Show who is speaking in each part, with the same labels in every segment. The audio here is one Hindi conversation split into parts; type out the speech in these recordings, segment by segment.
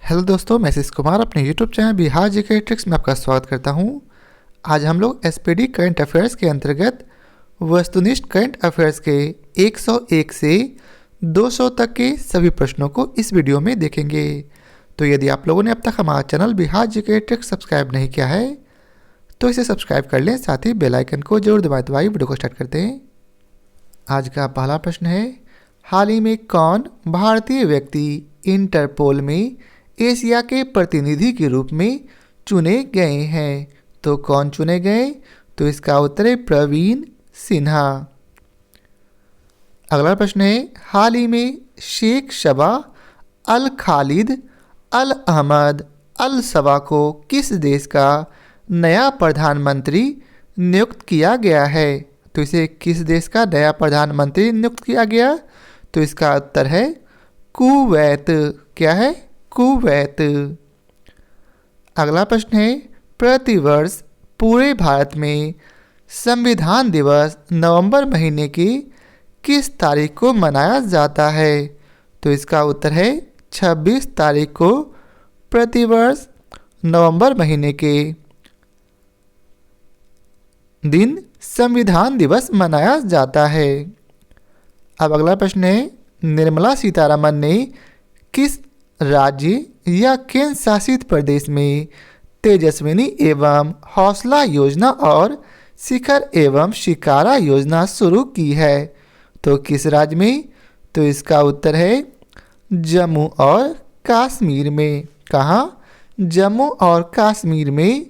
Speaker 1: हेलो दोस्तों, मैं आशीष कुमार अपने YouTube channel Bihar GK tricks में आपका स्वागत करता हूं। आज हम लोग एसपीडी करंट अफेयर्स के अंतर्गत वस्तुनिष्ठ करंट अफेयर्स के 101 से 200 तक के सभी प्रश्नों को इस वीडियो में देखेंगे। तो यदि आप लोगों ने अब तक हमारा channel Bihar GK tricks subscribe नहीं किया है तो इसे सब्सक्राइब कर लें, साथ ही बेल आइकन को जरूर दबाएं। वीडियो को स्टार्ट करते हैं। आज का पहला प्रश्न है, हाल ही में कौन भारतीय व्यक्ति इंटरपोल में एशिया के प्रतिनिधि के रूप में चुने गए हैं? तो कौन चुने गए? तो इसका उत्तर है प्रवीण सिन्हा। अगला प्रश्न है, हाल ही में शेख शबा अल खालिद अल अहमद अल सबा को किस देश का नया प्रधानमंत्री नियुक्त किया गया है? तो इसे किस देश का नया प्रधानमंत्री नियुक्त किया गया? तो इसका उत्तर है कुवैत। क्या है? कुवैत। अगला प्रश्न है, प्रतिवर्ष पूरे भारत में संविधान दिवस नवंबर महीने की किस तारीख को मनाया जाता है? तो इसका उत्तर है 26 तारीख को प्रतिवर्ष नवंबर महीने के दिन संविधान दिवस मनाया जाता है। अब अगला प्रश्न है, निर्मला सीतारमन ने किस राज्य या केंद्र शासित प्रदेश में तेजस्विनी एवं हौसला योजना और शिखर एवं शिकारा योजना शुरू की है? तो किस राज्य में? तो इसका उत्तर है जम्मू और कश्मीर में। कहाँ? जम्मू और कश्मीर में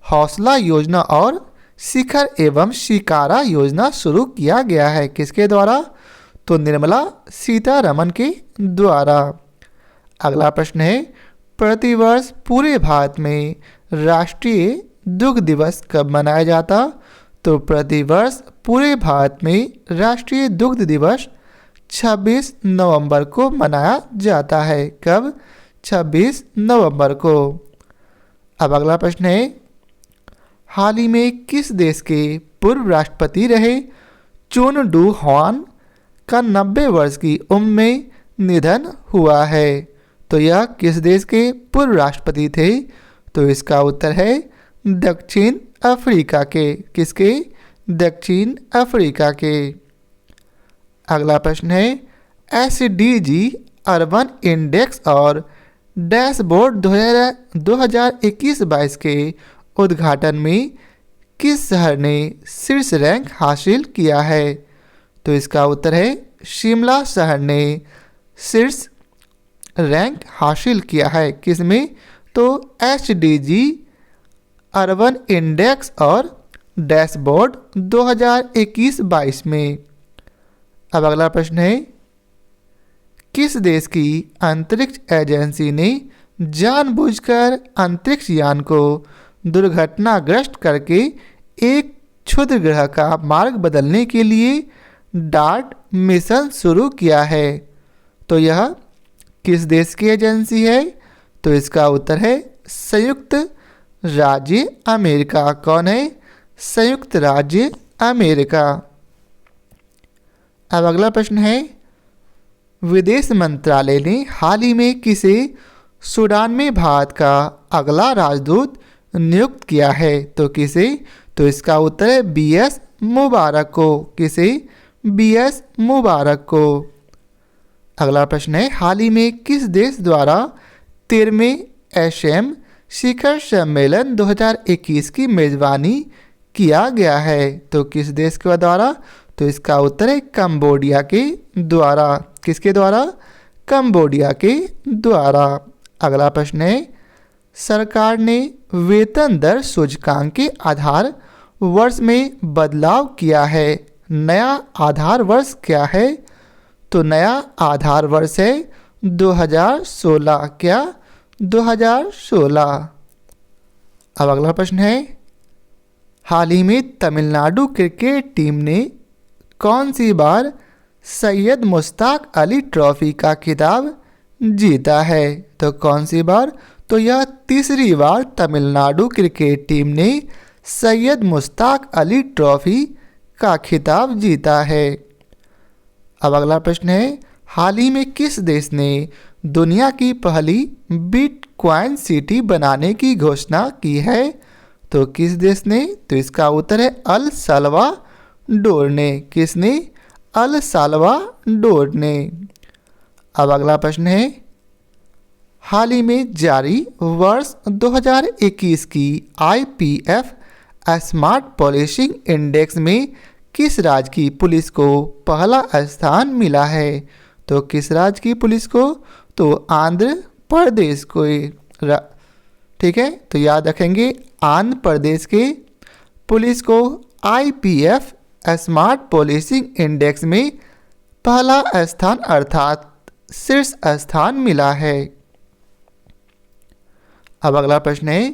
Speaker 1: हौसला योजना और शिखर एवं शिकारा योजना शुरू किया गया है। किसके द्वारा? तो निर्मला सीतारमन के द्वारा। अगला प्रश्न है, प्रतिवर्ष पूरे भारत में राष्ट्रीय दुग्ध दिवस कब मनाया जाता? तो प्रतिवर्ष पूरे भारत में राष्ट्रीय दुग्ध दिवस 26 नवंबर को मनाया जाता है। कब? 26 नवंबर को। अब अगला प्रश्न है, हाल ही में किस देश के पूर्व राष्ट्रपति रहे चुन डू हुआन का 90 वर्ष की उम्र में निधन हुआ है? तो यह किस देश के पूर्व राष्ट्रपति थे? तो इसका उत्तर है दक्षिण अफ्रीका के। किसके? दक्षिण अफ्रीका के। अगला प्रश्न है, एसडीजी अर्बन इंडेक्स और डैशबोर्ड 2021-22 के उद्घाटन में किस शहर ने शीर्ष रैंक हासिल किया है? तो इसका उत्तर है शिमला शहर ने शीर्ष रैंक हासिल किया है। किस में? तो एसडीजी अर्बन इंडेक्स और डैशबोर्ड 2021-22 में। अब अगला प्रश्न है, किस देश की अंतरिक्ष एजेंसी ने जानबूझकर अंतरिक्ष यान को दुर्घटनाग्रस्त करके एक क्षुद्र ग्रह का मार्ग बदलने के लिए डार्ट मिशन शुरू किया है? तो यह किस देश की एजेंसी है? तो इसका उत्तर है संयुक्त राज्य अमेरिका। कौन है? संयुक्त राज्य अमेरिका। अब अगला प्रश्न है, विदेश मंत्रालय ने हाल ही में किसे सूडान में भारत का अगला राजदूत नियुक्त किया है? तो किसे? तो इसका उत्तर है बीएस मुबारक को। किसे? बीएस मुबारक को। अगला प्रश्न है, हाल ही में किस देश द्वारा 13वें एसएम शिखर सम्मेलन 2021 की मेजबानी किया गया है? तो किस देश के द्वारा? तो इसका उत्तर है कंबोडिया के द्वारा। किसके द्वारा? कंबोडिया के द्वारा। अगला प्रश्न है, सरकार ने वेतन दर सूचकांक के आधार वर्ष में बदलाव किया है। नया आधार वर्ष क्या है? तो नया आधार वर्ष है 2016। क्या? 2016। अब अगला प्रश्न है, हाल ही में तमिलनाडु क्रिकेट टीम ने कौन सी बार सैयद मुश्ताक अली ट्रॉफी का खिताब जीता है? तो कौन सी बार? तो यह तीसरी बार तमिलनाडु क्रिकेट टीम ने सैयद मुश्ताक अली ट्रॉफी का खिताब जीता है। अब अगला प्रश्न है, हाल ही में किस देश ने दुनिया की पहली बिटकॉइन सिटी बनाने की घोषणा की है? तो किस देश ने? तो इसका उत्तर है अल साल्वाडोर ने। किसने? अल साल्वाडोर ने। अब अगला प्रश्न है, हाल ही में जारी वर्ष 2021 की IPF स्मार्ट पुलिसिंग इंडेक्स में किस राज्य की पुलिस को पहला स्थान मिला है? तो किस राज्य की पुलिस को? तो आंध्र प्रदेश को। ठीक है, तो याद रखेंगे आंध्र प्रदेश के पुलिस को IPF स्मार्ट पुलिसिंग इंडेक्स में पहला स्थान अर्थात शीर्ष स्थान मिला है। अब अगला प्रश्न है,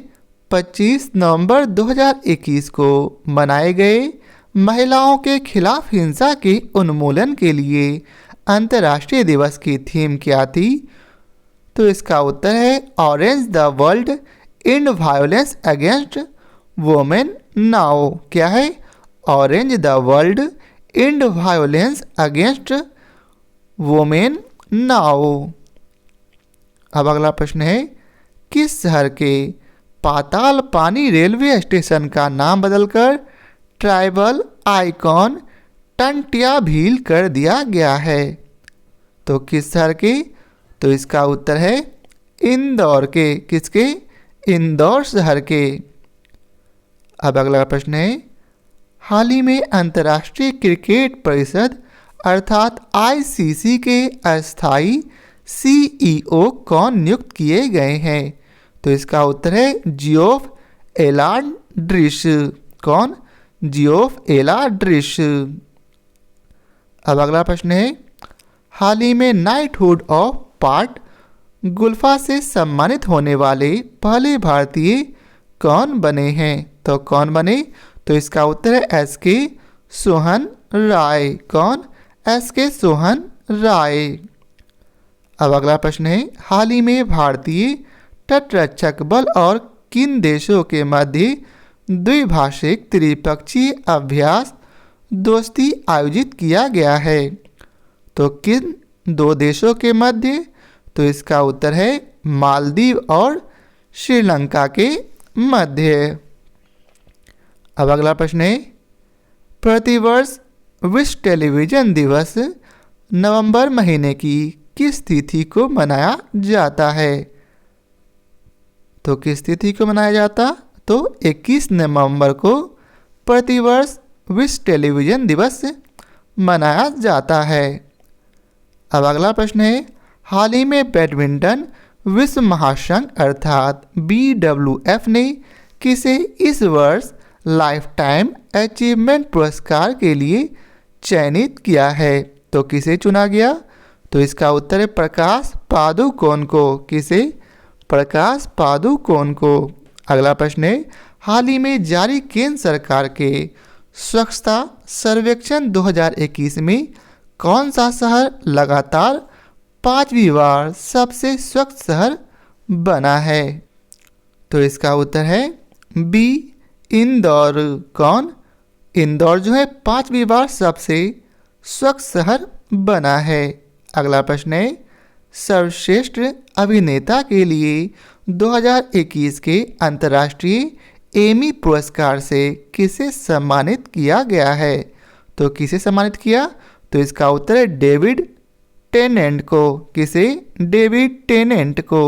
Speaker 1: 25 नवंबर 2021 को मनाए गए महिलाओं के खिलाफ हिंसा के उन्मूलन के लिए अंतर्राष्ट्रीय दिवस की थीम क्या थी? तो इसका उत्तर है orange the world and violence against women now. क्या है? Orange the world and violence against women now. अब अगला प्रश्न है, किस शहर के पाताल पानी रेलवे स्टेशन का नाम बदलकर ट्राइबल आइकॉन टंटिया भील कर दिया गया है? तो किस शहर के? तो इसका उत्तर है इंदौर के। किसके? इंदौर शहर के। अब अगला प्रश्न है, हाल ही में अंतर्राष्ट्रीय क्रिकेट परिषद अर्थात ICC के अस्थाई CEO कौन नियुक्त किए गए हैं? तो इसका उत्तर है जियोफ एलाड्रिश। कौन? जियोफ एलाड्रिश। अब अगला प्रश्न है, हाल ही में नाइटहुड ऑफ पार्ट गुल्फा से सम्मानित होने वाले पहले भारतीय कौन बने हैं? तो कौन बने? तो इसका उत्तर है SK सोहन राय। कौन? SK सोहन राय। अब अगला प्रश्न है, हाल ही में भारतीय तटरक्षक बल और किन देशों के मध्य द्विभाषिक त्रिपक्षीय अभ्यास दोस्ती आयोजित किया गया है? तो किन दो देशों के मध्य? तो इसका उत्तर है मालदीव और श्रीलंका के मध्य। अब अगला प्रश्न है, प्रतिवर्ष विश्व टेलीविजन दिवस नवंबर महीने की किस तिथि को मनाया जाता है? तो किस तिथि को मनाया जाता? तो 21 नवंबर को प्रतिवर्ष विश्व टेलीविजन दिवस मनाया जाता है। अब अगला प्रश्न है, हाल ही में बैडमिंटन विश्व महासंघ अर्थात BWF ने किसे इस वर्ष लाइफ टाइम अचीवमेंट पुरस्कार के लिए चयनित किया है? तो किसे चुना गया? तो इसका उत्तर है प्रकाश पादुकोण को। किसे? प्रकाश पादुकोण को। अगला प्रश्न है, हाल ही में जारी केंद्र सरकार के स्वच्छता सर्वेक्षण 2021 में कौन सा शहर लगातार 5वीं बार सबसे स्वच्छ शहर बना है? तो इसका उत्तर है B इंदौर। कौन? इंदौर जो है 5वीं बार सबसे स्वच्छ शहर बना है। अगला प्रश्न है, सर्वश्रेष्ठ अभिनेता के लिए 2021 के अंतर्राष्ट्रीय एमी पुरस्कार से किसे सम्मानित किया गया है? तो किसे सम्मानित किया? तो इसका उत्तर है डेविड टेनेंट को। किसे? डेविड टेनेंट को।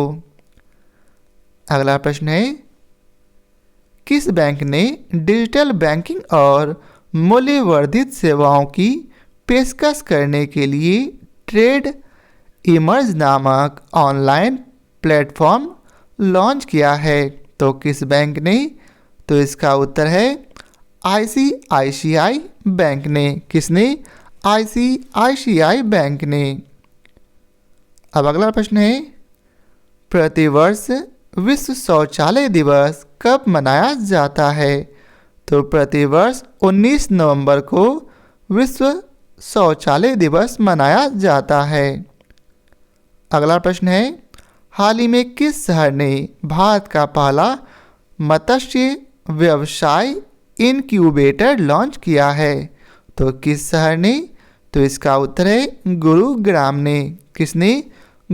Speaker 1: अगला प्रश्न है, किस बैंक ने डिजिटल बैंकिंग और मूल्यवर्धित सेवाओं की पेशकश करने के लिए ट्रेड इमर्ज नामक ऑनलाइन प्लेटफॉर्म लॉन्च किया है? तो किस बैंक ने? तो इसका उत्तर है ICICI बैंक ने। किसने? ICICI बैंक ने। अब अगला प्रश्न है, प्रतिवर्ष विश्व शौचालय दिवस कब मनाया जाता है? तो प्रतिवर्ष 19 नवंबर को विश्व शौचालय दिवस मनाया जाता है। अगला प्रश्न है, हाल ही में किस शहर ने भारत का पहला मत्स्य व्यवसाय इनक्यूबेटर लॉन्च किया है? तो किस शहर ने? तो इसका उत्तर है गुरुग्राम ने। किसने?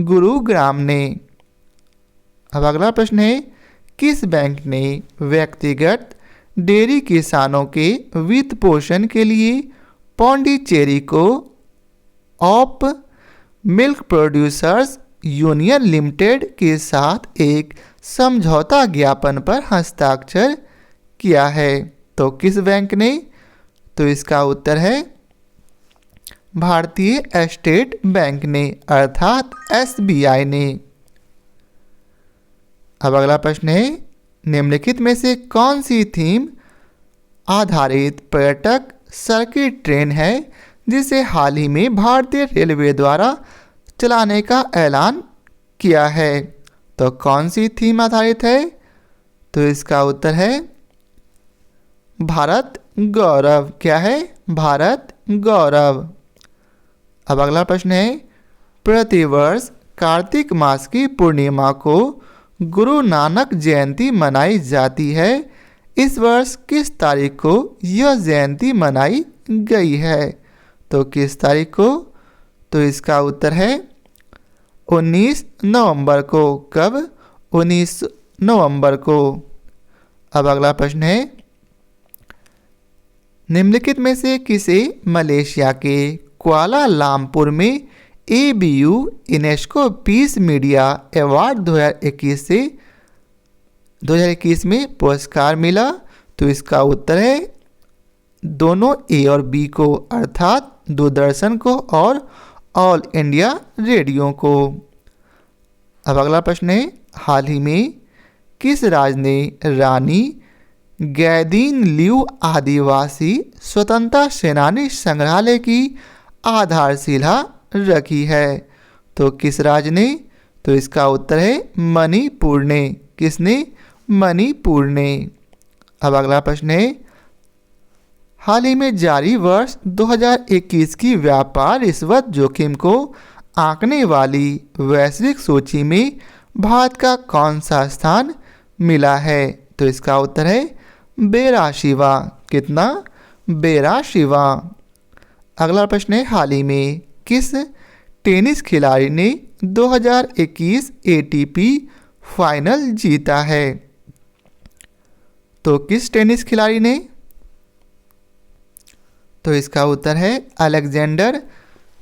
Speaker 1: गुरुग्राम ने। अब अगला प्रश्न है, किस बैंक ने व्यक्तिगत डेयरी किसानों के वित्त पोषण के लिए पौंडीचेरी को of milk producers union limited के साथ एक समझौता ज्ञापन पर हस्ताक्षर किया है? तो किस बैंक ने? तो इसका उत्तर है भारतीय स्टेट बैंक ने, अर्थात SBI ने। अब अगला प्रश्न है, निम्नलिखित में से कौन सी थीम आधारित पर्यटक सर्किट ट्रेन है जिसे हाल ही में भारतीय रेलवे द्वारा चलाने का ऐलान किया है? तो कौन सी थीम आधारित है? तो इसका उत्तर है भारत गौरव। क्या है? भारत गौरव। अब अगला प्रश्न है, प्रतिवर्ष कार्तिक मास की पूर्णिमा को गुरु नानक जयंती मनाई जाती है। इस वर्ष किस तारीख को यह जयंती मनाई गई है? तो किस तारीख को? तो इसका उत्तर है 19 नवंबर को। कब? 19 नवंबर को। अब अगला प्रश्न है, निम्नलिखित में से किसे मलेशिया के कुआलालंपुर में ABU UNESCO peace media award 2021 में पुरस्कार मिला? तो इसका उत्तर है दोनों A और B को, अर्थात दूरदर्शन को और ऑल इंडिया रेडियो को। अब अगला प्रश्न है, हाल ही में किस राज्य ने रानी गैदीन लियू आदिवासी स्वतंत्रता सेनानी संग्रहालय की आधारशिला रखी है? तो किस राज्य ने? तो इसका उत्तर है मणिपुर ने। किसने? मणिपुर ने। अब अगला प्रश्न है, हाल ही में जारी वर्ष 2021 की व्यापार रिश्वत जोखिम को आंकने वाली वैश्विक सूची में भारत का कौन सा स्थान मिला है? तो इसका उत्तर है 82वां। कितना? 82वां। अगला प्रश्न है, हाल ही में किस टेनिस खिलाड़ी ने 2021 ATP फाइनल जीता है? तो किस टेनिस खिलाड़ी ने? तो इसका उत्तर है अलेक्जेंडर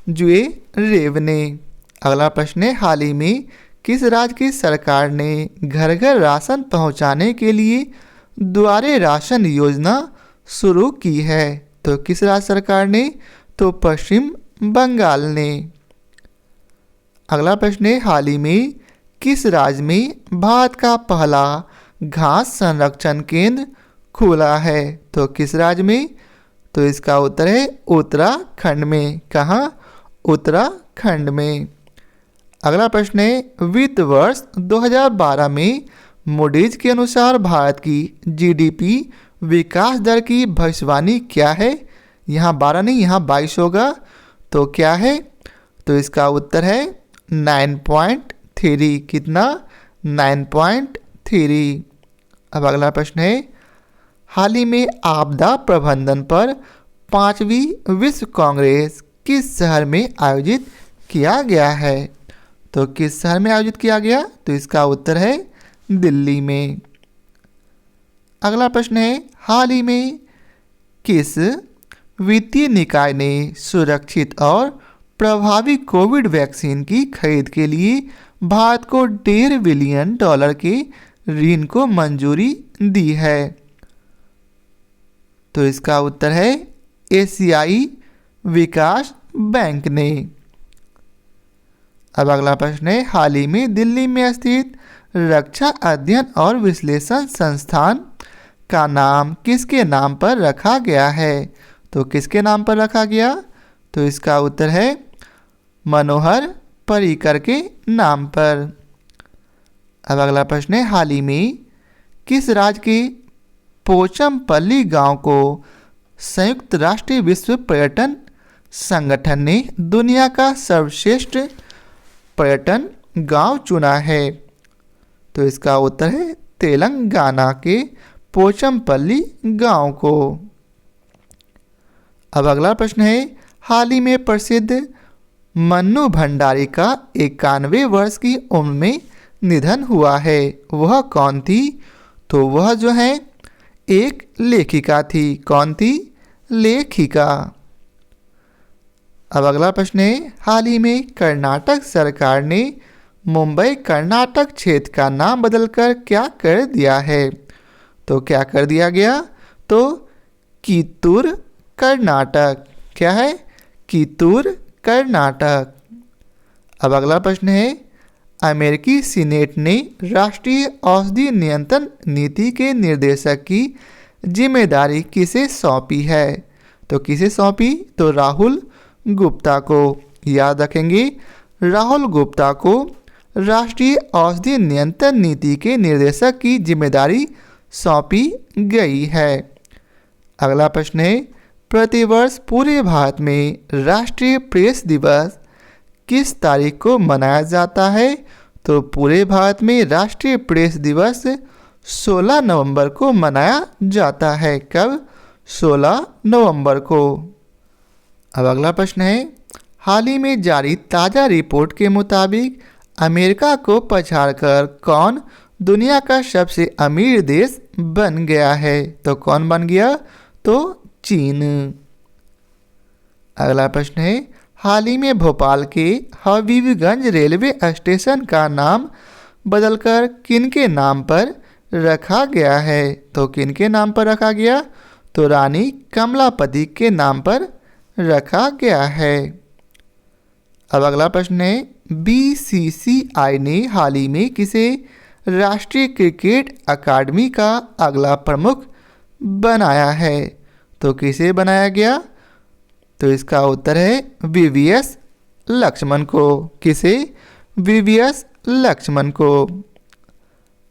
Speaker 1: ज्वेरेव ने। अगला प्रश्न है, हाल ही में किस राज्य की सरकार ने घर घर राशन पहुंचाने के लिए द्वारे राशन योजना शुरू की है? तो किस राज्य सरकार ने? तो पश्चिम बंगाल ने। अगला प्रश्न है, हाल ही में किस राज्य में भारत का पहला घास संरक्षण केंद्र खुला है? तो किस राज्य में? तो इसका उत्तर है उत्तराखंड में। कहाँ? उत्तराखंड में। अगला प्रश्न है, वित्त वर्ष 2012 में मूडीज के अनुसार भारत की GDP विकास दर की भविष्यवाणी क्या है? यहाँ 12 नहीं, यहाँ 22 होगा। तो क्या है? तो इसका उत्तर है 9.3। कितना? 9.3। अब अगला प्रश्न है, हाल ही में आपदा प्रबंधन पर 5वीं विश्व कांग्रेस किस शहर में आयोजित किया गया है? तो किस शहर में आयोजित किया गया? तो इसका उत्तर है दिल्ली में। अगला प्रश्न है, हाल ही में किस वित्तीय निकाय ने सुरक्षित और प्रभावी कोविड वैक्सीन की खरीद के लिए भारत को $1.5 बिलियन के ऋण को मंजूरी दी है? तो इसका उत्तर है एशियाई विकास बैंक ने। अब अगला प्रश्न है, हाल ही में दिल्ली में स्थित रक्षा अध्ययन और विश्लेषण संस्थान का नाम किसके नाम पर रखा गया है? तो किसके नाम पर रखा गया? तो इसका उत्तर है मनोहर पर्रिकर के नाम पर। अब अगला प्रश्न है, हाल ही में किस राज्य के पोचमपल्ली गांव को संयुक्त राष्ट्र विश्व पर्यटन संगठन ने दुनिया का सर्वश्रेष्ठ पर्यटन गांव चुना है? तो इसका उत्तर है तेलंगाना के पोचमपल्ली गांव को। अब अगला प्रश्न है, हाल ही में प्रसिद्ध मन्नू भंडारी का 91 वर्ष की उम्र में निधन हुआ है, वह कौन थी? तो वह जो है एक लेखिका थी। कौन थी? लेखिका। अब अगला प्रश्न है, हाल ही में कर्नाटक सरकार ने मुंबई कर्नाटक क्षेत्र का नाम बदलकर क्या कर दिया है? तो क्या कर दिया गया? तो कित्तूर कर्नाटक। क्या है? कित्तूर कर्नाटक। अब अगला प्रश्न है, अमेरिकी सीनेट ने राष्ट्रीय औषधि नियंत्रण नीति के निर्देशक की जिम्मेदारी किसे सौंपी है? तो किसे सौंपी? तो राहुल गुप्ता को। याद रखेंगे, राहुल गुप्ता को राष्ट्रीय औषधि नियंत्रण नीति के निर्देशक की जिम्मेदारी सौंपी गई है। अगला प्रश्न है, प्रतिवर्ष पूरे भारत में राष्ट्रीय प्रेस दिवस किस तारीख को मनाया जाता है? तो पूरे भारत में राष्ट्रीय प्रेस दिवस 16 नवंबर को मनाया जाता है। कब? 16 नवंबर को। अब अगला प्रश्न है, हाल ही में जारी ताज़ा रिपोर्ट के मुताबिक अमेरिका को पछाड़कर कौन दुनिया का सबसे अमीर देश बन गया है? तो कौन बन गया? तो चीन। अगला प्रश्न है, हाल ही में भोपाल के हबीबगंज रेलवे स्टेशन का नाम बदलकर किनके नाम पर रखा गया है? तो किनके नाम पर रखा गया? तो रानी कमलापति के नाम पर रखा गया है। अब अगला प्रश्न है, बीसीसीआई ने हाल ही में किसे राष्ट्रीय क्रिकेट अकादमी का अगला प्रमुख बनाया है? तो किसे बनाया गया? तो इसका उत्तर है वीवीएस लक्ष्मण को। किसे? वीवीएस लक्ष्मण को।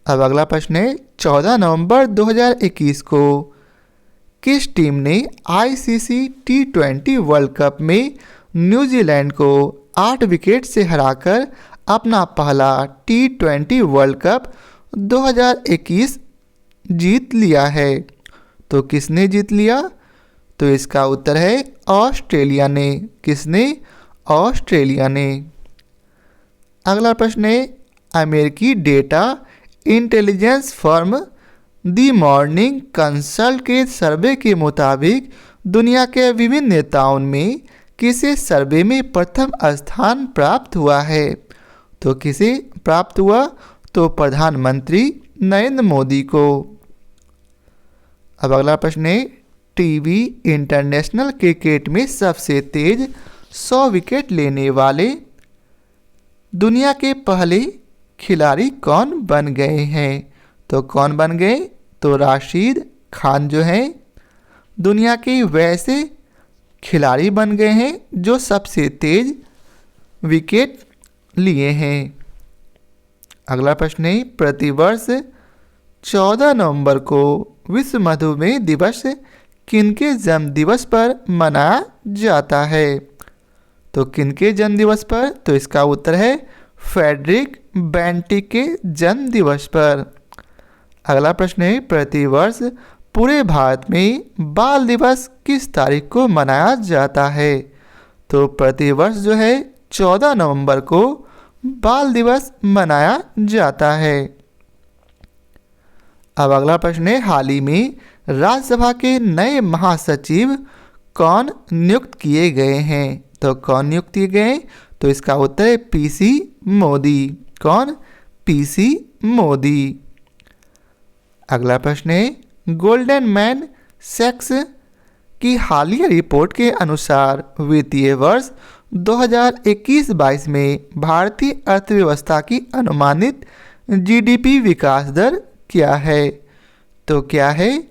Speaker 1: अब अगला प्रश्न है, 14 नवंबर 2021 को किस टीम ने आईसीसी T20 वर्ल्ड कप में न्यूजीलैंड को 8 विकेट से हराकर अपना पहला T20 वर्ल्ड कप 2021 जीत लिया है? तो किसने जीत लिया? तो इसका उत्तर है ऑस्ट्रेलिया ने। किसने? ऑस्ट्रेलिया ने। अगला प्रश्न है, अमेरिकी डेटा इंटेलिजेंस फर्म दी मॉर्निंग कंसल्ट के सर्वे के मुताबिक दुनिया के विभिन्न नेताओं में किसे सर्वे में प्रथम स्थान प्राप्त हुआ है? तो किसे प्राप्त हुआ? तो प्रधानमंत्री नरेंद्र मोदी को। अब अगला प्रश्न है, टीवी इंटरनेशनल क्रिकेट में सबसे तेज 100 विकेट लेने वाले दुनिया के पहले खिलाड़ी कौन बन गए हैं? तो कौन बन गए? तो राशिद खान जो हैं दुनिया के वैसे खिलाड़ी बन गए हैं जो सबसे तेज विकेट लिए हैं। अगला प्रश्न है, प्रतिवर्ष 14 नवंबर को विश्व मधुमेह दिवस किनके जन्म दिवस पर मनाया जाता है? तो किनके जन्म दिवस पर? तो इसका उत्तर है फ्रेडरिक बेंटिक के जन्म दिवस पर। अगला प्रश्न है, प्रतिवर्ष पूरे भारत में बाल दिवस किस तारीख को मनाया जाता है? तो प्रतिवर्ष जो है 14 नवंबर को बाल दिवस मनाया जाता है। अब अगला प्रश्न है, हाल ही में राज्यसभा के नए महासचिव कौन नियुक्त किए गए हैं? तो कौन नियुक्त किए गए? तो इसका उत्तर है पीसी मोदी। कौन? पीसी मोदी। अगला प्रश्न है, गोल्डन मैन सैक्स की हालिया रिपोर्ट के अनुसार वित्तीय वर्ष 2021-22 में भारतीय अर्थव्यवस्था की अनुमानित जीडीपी विकास दर क्या है? तो क्या है?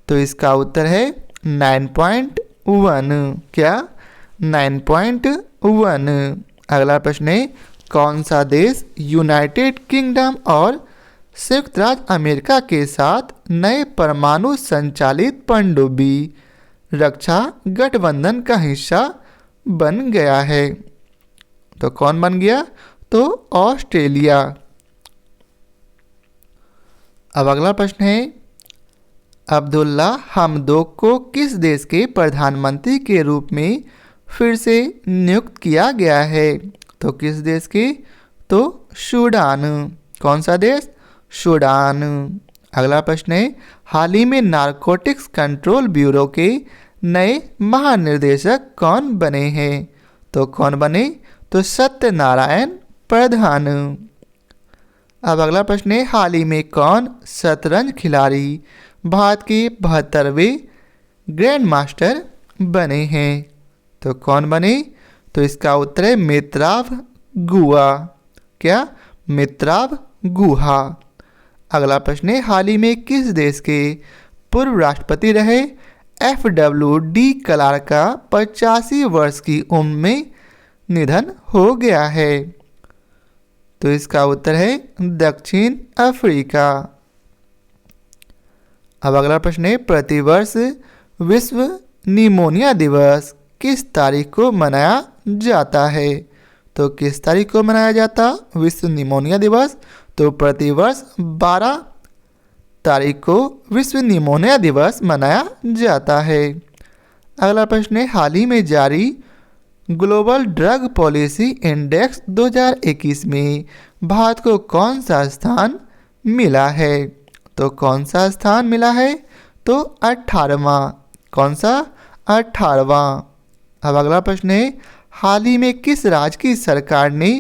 Speaker 1: तो इसका उत्तर है 9.1। क्या? 9.1। अगला प्रश्न है, कौन सा देश यूनाइटेड किंगडम और संयुक्त राज्य अमेरिका के साथ नए परमाणु संचालित पनडुब्बी रक्षा गठबंधन का हिस्सा बन गया है? तो कौन बन गया? तो ऑस्ट्रेलिया। अब अगला प्रश्न है, अब्दुल्ला हमदोक को किस देश के प्रधानमंत्री के रूप में फिर से नियुक्त किया गया है। तो किस देश के? तो सूडान। कौन सा देश? सूडान। अगला प्रश्न है, हाल ही में नारकोटिक्स कंट्रोल ब्यूरो के नए महानिर्देशक कौन बने हैं? तो कौन बने? तो सत्यनारायण प्रधान। अब अगला प्रश्न है, हाल ही में कौन शतरंज खिलाड़ी भारत के 72वें ग्रैंड मास्टर बने हैं? तो कौन बने? तो इसका उत्तर है मित्राव गुहा। क्या? मित्राव गुहा। अगला प्रश्न है, हाल ही में किस देश के पूर्व राष्ट्रपति रहे FWD क्लार्क का 85 वर्ष की उम्र में निधन हो गया है? तो इसका उत्तर है दक्षिण अफ्रीका। अब अगला प्रश्न है, प्रतिवर्ष विश्व निमोनिया दिवस किस तारीख को मनाया जाता है? तो किस तारीख को मनाया जाता विश्व निमोनिया दिवस? तो प्रतिवर्ष 12 तारीख को विश्व निमोनिया दिवस मनाया जाता है। अगला प्रश्न है, हाल ही में जारी ग्लोबल ड्रग पॉलिसी इंडेक्स 2021 में भारत को कौन सा स्थान मिला है? तो कौन सा स्थान मिला है? तो 18वां। कौन सा? 18वां। अब अगला प्रश्न है, हाल ही में किस राज्य की सरकार ने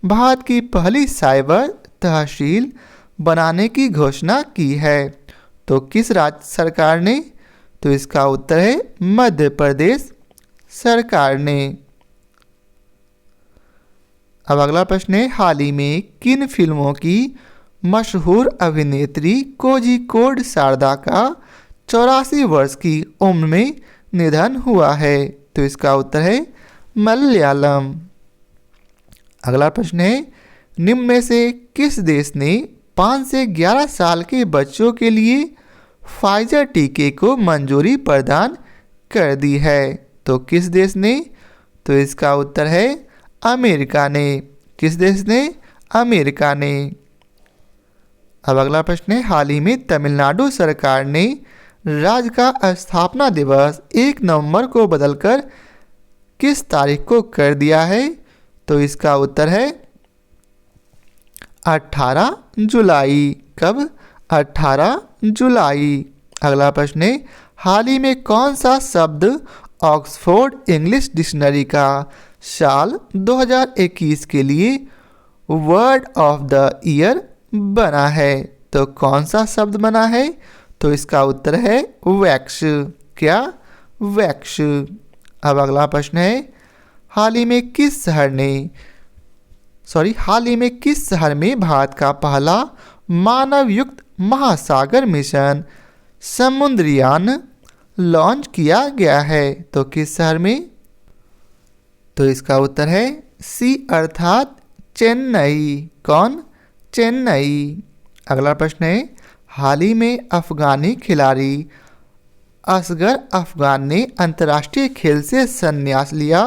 Speaker 1: भारत की पहली साइबर तहसील बनाने की घोषणा की है? तो किस राज्य सरकार ने? तो इसका उत्तर है मध्य प्रदेश सरकार ने। अब अगला प्रश्न है, हाल ही में किन फिल्मों की मशहूर अभिनेत्री कोझिकोड शारदा का 84 वर्ष की उम्र में निधन हुआ है? तो इसका उत्तर है मलयालम। अगला प्रश्न है, निम्न में से किस देश ने 5 से 11 साल के बच्चों के लिए फाइजर टीके को मंजूरी प्रदान कर दी है? तो किस देश ने? तो इसका उत्तर है अमेरिका ने। किस देश ने? अमेरिका ने। अब अगला प्रश्न है, हाल ही में तमिलनाडु सरकार ने राज्य का स्थापना दिवस 1 नवंबर को बदलकर किस तारीख को कर दिया है? तो इसका उत्तर है 18 जुलाई। कब? 18 जुलाई। अगला प्रश्न है, हाल ही में कौन सा शब्द ऑक्सफोर्ड इंग्लिश डिक्शनरी का साल 2021 के लिए वर्ड ऑफ द ईयर बना है? तो कौन सा शब्द बना है? तो इसका उत्तर है वैक्स। क्या? वैक्स। अब अगला प्रश्न है, हाल ही में किस शहर में भारत का पहला मानवयुक्त महासागर मिशन समुद्रयान लॉन्च किया गया है? तो किस शहर में? तो इसका उत्तर है सी अर्थात चेन्नई। कौन? चेन्नई। अगला प्रश्न है, हाल ही में अफगानी खिलाड़ी असगर अफगान ने अंतर्राष्ट्रीय खेल से संन्यास लिया,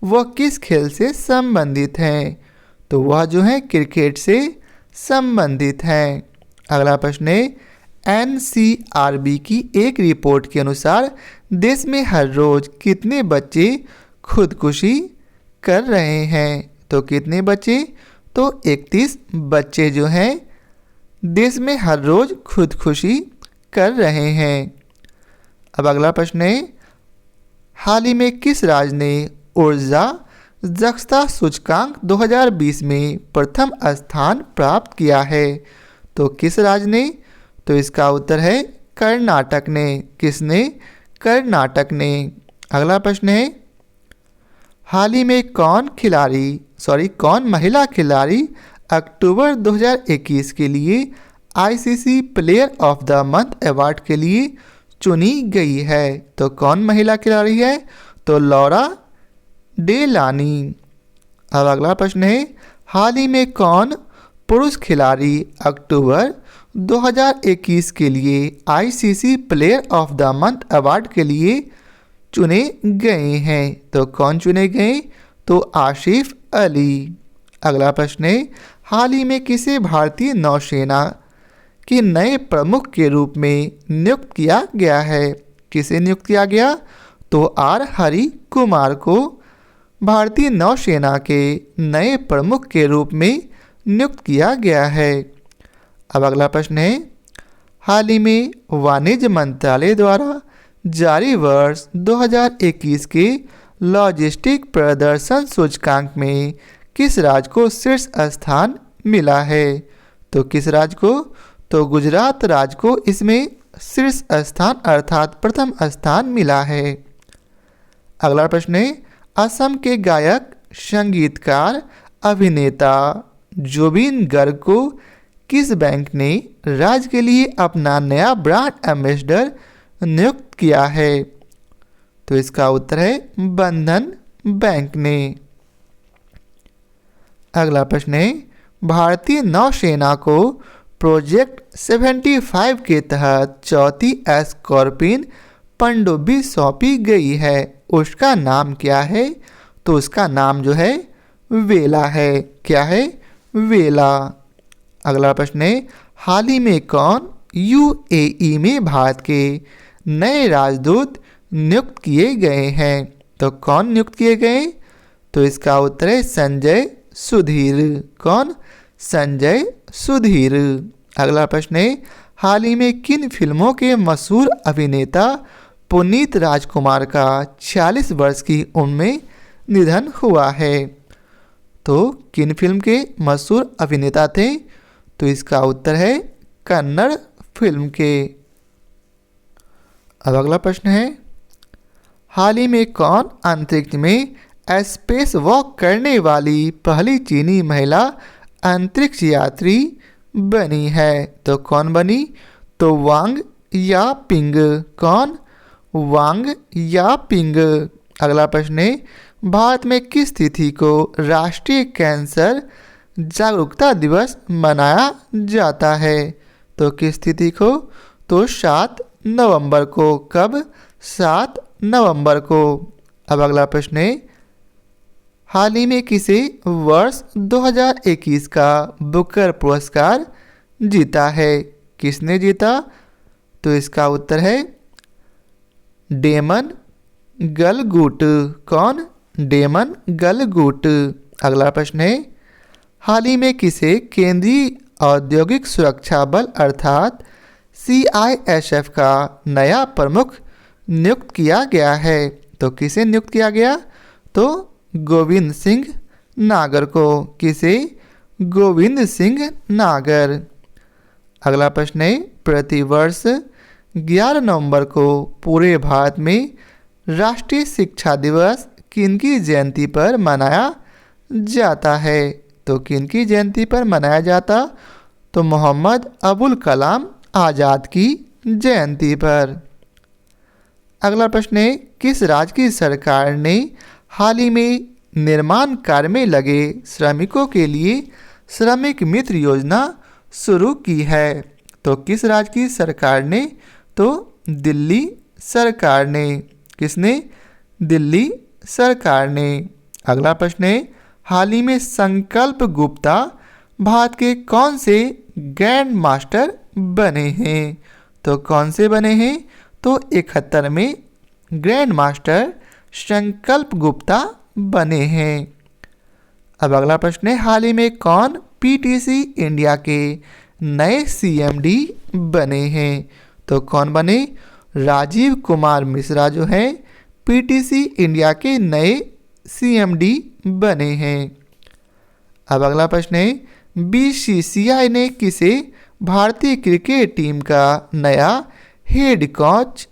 Speaker 1: वह किस खेल से संबंधित हैं? तो वह जो है क्रिकेट से संबंधित हैं। अगला प्रश्न है, NCRB की एक रिपोर्ट के अनुसार देश में हर रोज कितने बच्चे खुदकुशी कर रहे हैं? तो कितने बच्चे? तो 31 बच्चे जो हैं देश में हर रोज खुदकुशी कर रहे हैं। अब अगला प्रश्न है, हाल ही में किस राज्य ने ऊर्जा दक्षता सूचकांक 2020 में प्रथम स्थान प्राप्त किया है? तो किस राज्य ने? तो इसका उत्तर है कर्नाटक ने। किसने? कर्नाटक ने। अगला प्रश्न है, हाल ही में कौन महिला खिलाड़ी अक्टूबर 2021 के लिए ICC player of the month award के लिए चुनी गई है? तो कौन महिला खिलाड़ी है? तो लॉरा डेलानी। अब अगला प्रश्न है, हाल ही में कौन पुरुष खिलाड़ी अक्टूबर 2021 के लिए ICC player of the month award के लिए चुने गए हैं? तो कौन चुने गए? तो आसिफ अली। अगला प्रश्न है, हाल ही में किसे भारतीय नौसेना के नए प्रमुख के रूप में नियुक्त किया गया है? किसे नियुक्त किया गया? तो R हरि कुमार को भारतीय नौसेना के नए प्रमुख के रूप में नियुक्त किया गया है? अब अगला प्रश्न है, हाल ही में वाणिज्य मंत्रालय द्वारा जारी वर्ष 2021 के लॉजिस्टिक प्रदर्शन सूचकांक में किस राज्य को शीर्ष स्थान मिला है? तो किस राज्य को? तो गुजरात राज्य को इसमें शीर्ष स्थान अर्थात प्रथम स्थान मिला है। अगला प्रश्न है, असम के गायक, संगीतकार, अभिनेता जुबिन गर्ग को किस बैंक ने राज्य के लिए अपना नया ब्रांड एम्बेसडर नियुक्त किया है? तो इसका उत्तर है बंधन बैंक ने। अगला प्रश्न है, भारतीय नौसेना को प्रोजेक्ट 75 के तहत चौथी स्कॉर्पियन पनडुब्बी सौंपी गई है, उसका नाम क्या है? तो उसका नाम जो है वेला है। क्या है? वेला। अगला प्रश्न है, हाल ही में कौन यूएई में भारत के नए राजदूत नियुक्त किए गए हैं? तो कौन नियुक्त किए गए? तो इसका उत्तर है संजय सुधीर। कौन? संजय सुधीर। अगला प्रश्न है, हाल ही में किन फिल्मों के मशहूर अभिनेता पुनीत राजकुमार का 46 वर्ष की उम्र में निधन हुआ है? तो किन फिल्म के मशहूर अभिनेता थे? तो इसका उत्तर है कन्नड़ फिल्म के। अब अगला प्रश्न है, हाल ही में कौन अंतरिक्ष में स्पेस वॉक करने वाली पहली चीनी महिला अंतरिक्ष यात्री बनी है? तो कौन बनी? तो वांग यापिंग। कौन? Wang Yaping. अगला प्रश्न है, भारत में किस तिथि को राष्ट्रीय कैंसर जागरूकता दिवस मनाया जाता है? तो किस तिथि को? तो 7 नवंबर को। कब? 7 नवंबर को। अब अगला प्रश्न है, हाल ही में किसे वर्ष 2021 का बुकर पुरस्कार जीता है? किसने जीता? तो इसका उत्तर है डेमन गलगुट। कौन? डेमन गलगुट। अगला प्रश्न है, हाल ही में किसे केंद्रीय औद्योगिक सुरक्षा बल अर्थात CISF का नया प्रमुख नियुक्त किया गया है? तो किसे नियुक्त किया गया? तो गोविंद सिंह नागर को। किसे? गोविंद सिंह नागर। अगला प्रश्न है, प्रतिवर्ष 11 नवंबर को पूरे भारत में राष्ट्रीय शिक्षा दिवस किनकी जयंती पर मनाया जाता है? तो किनकी जयंती पर मनाया जाता? तो मोहम्मद अबुल कलाम आज़ाद की जयंती पर। अगला प्रश्न है, किस राज्य की सरकार ने हाल ही में निर्माण कार्य में लगे श्रमिकों के लिए श्रमिक मित्र योजना शुरू की है? तो किस राज्य की सरकार ने? तो दिल्ली सरकार ने। किसने? दिल्ली सरकार ने। अगला प्रश्न है, हाल ही में संकल्प गुप्ता भारत के कौन से ग्रैंड मास्टर बने हैं? तो कौन से बने हैं? तो 71 में ग्रैंड मास्टर संकल्प गुप्ता बने हैं। अब अगला प्रश्न है, हाल ही में कौन PTC इंडिया के नए CMD बने हैं? तो कौन बने? राजीव कुमार मिश्रा जो हैं PTC इंडिया के नए CMD बने हैं। अब अगला प्रश्न है, BCCI ने किसे भारतीय क्रिकेट टीम का नया हेड कोच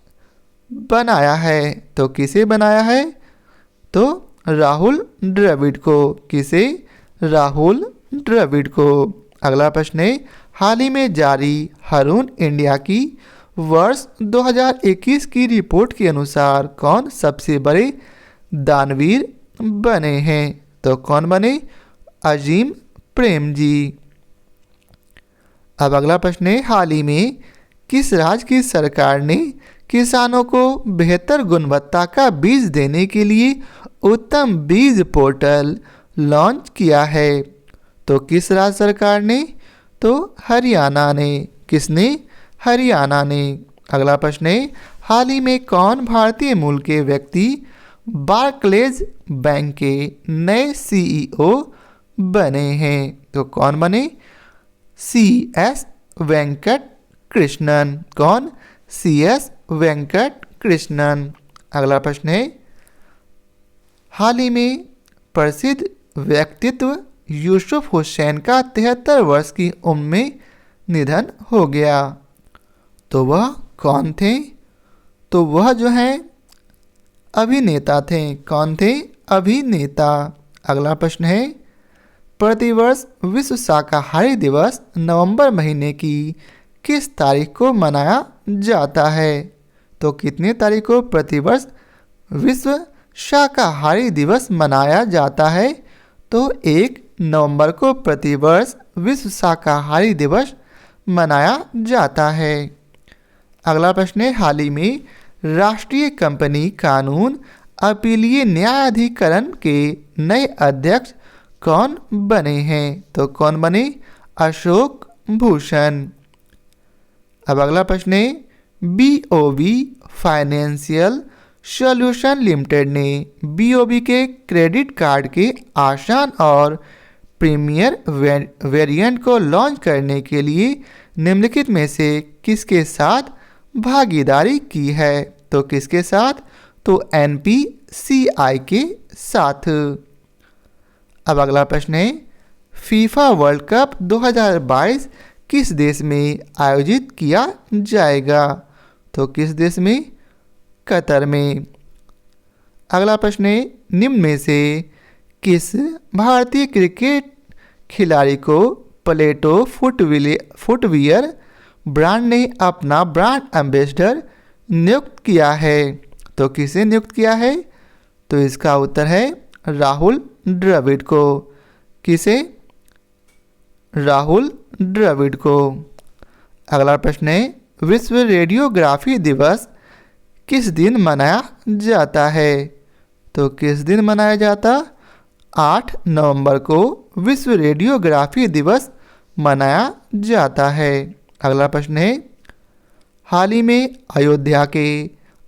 Speaker 1: बनाया है? तो किसे बनाया है? तो राहुल द्रविड़ को। किसे? राहुल द्रविड़ को। अगला प्रश्न है, हाल ही में जारी हरून इंडिया की वर्ष 2021 की रिपोर्ट के अनुसार कौन सबसे बड़े दानवीर बने हैं? तो कौन बने? अजीम प्रेमजी। अब अगला प्रश्न है, हाल ही में किस राज्य की सरकार ने किसानों को बेहतर गुणवत्ता का बीज देने के लिए उत्तम बीज पोर्टल लॉन्च किया है? तो किस राज्य सरकार ने? तो हरियाणा ने। किसने? हरियाणा ने। अगला प्रश्न है, हाल ही में कौन भारतीय मूल के व्यक्ति बार्कलेज बैंक के नए सीईओ बने हैं। तो कौन बने? CS वेंकट कृष्णन। कौन? CS वेंकट कृष्णन। अगला प्रश्न है, हाल ही में प्रसिद्ध व्यक्तित्व यूसुफ हुसैन का 73 वर्ष की उम्र में निधन हो गया। तो वह कौन थे? तो वह जो है अभिनेता थे। कौन थे? अभिनेता। अगला प्रश्न है, प्रतिवर्ष विश्व शाकाहारी दिवस नवंबर महीने की किस तारीख को मनाया जाता है? तो कितने तारीख को प्रतिवर्ष विश्व शाकाहारी दिवस मनाया जाता है? तो 1 नवंबर को प्रतिवर्ष विश्व शाकाहारी दिवस मनाया जाता है। अगला प्रश्न है, हाल ही में राष्ट्रीय कंपनी कानून अपीलीय न्यायाधिकरण के नए अध्यक्ष कौन बने हैं? तो कौन बने? अशोक भूषण। अब अगला प्रश्न है, BOB फाइनेंशियल सॉल्यूशन लिमिटेड ने BOB के क्रेडिट कार्ड के आसान और प्रीमियर वेरिएंट को लॉन्च करने के लिए निम्नलिखित में से किसके साथ भागीदारी की है? तो किसके साथ? तो NPCI के साथ। अब अगला प्रश्न है, फीफा वर्ल्ड कप 2022 किस देश में आयोजित किया जाएगा? तो किस देश में? कतर में। अगला प्रश्न है, निम्न में से किस भारतीय क्रिकेट खिलाड़ी को प्लेटो फुटवियर ब्रांड ने अपना ब्रांड एम्बेसडर नियुक्त किया है? तो किसे नियुक्त किया है? तो इसका उत्तर है राहुल द्रविड़ को। किसे? राहुल द्रविड़ को। अगला प्रश्न है, विश्व रेडियोग्राफी दिवस किस दिन मनाया जाता है? तो किस दिन मनाया जाता? 8 नवंबर को विश्व रेडियोग्राफी दिवस मनाया जाता है। अगला प्रश्न है, हाल ही में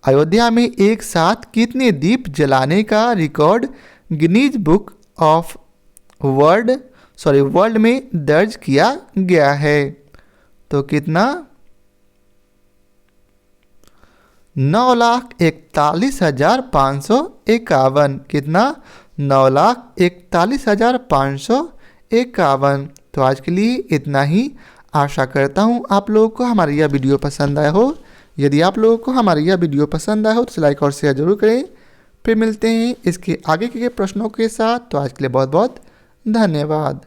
Speaker 1: अयोध्या में एक साथ कितने दीप जलाने का record Guinness book of world में दर्ज किया गया है? तो कितना? 9,41,551। कितना? 9,41,551। तो आज के लिए इतना ही। आशा करता हूँ आप लोगों को हमारी यह वीडियो पसंद आया हो। यदि आप लोगों को हमारी यह वीडियो पसंद आया हो तो लाइक और शेयर जरूर करें। फिर मिलते हैं इसके आगे के प्रश्नों के साथ। तो आज के लिए बहुत बहुत धन्यवाद।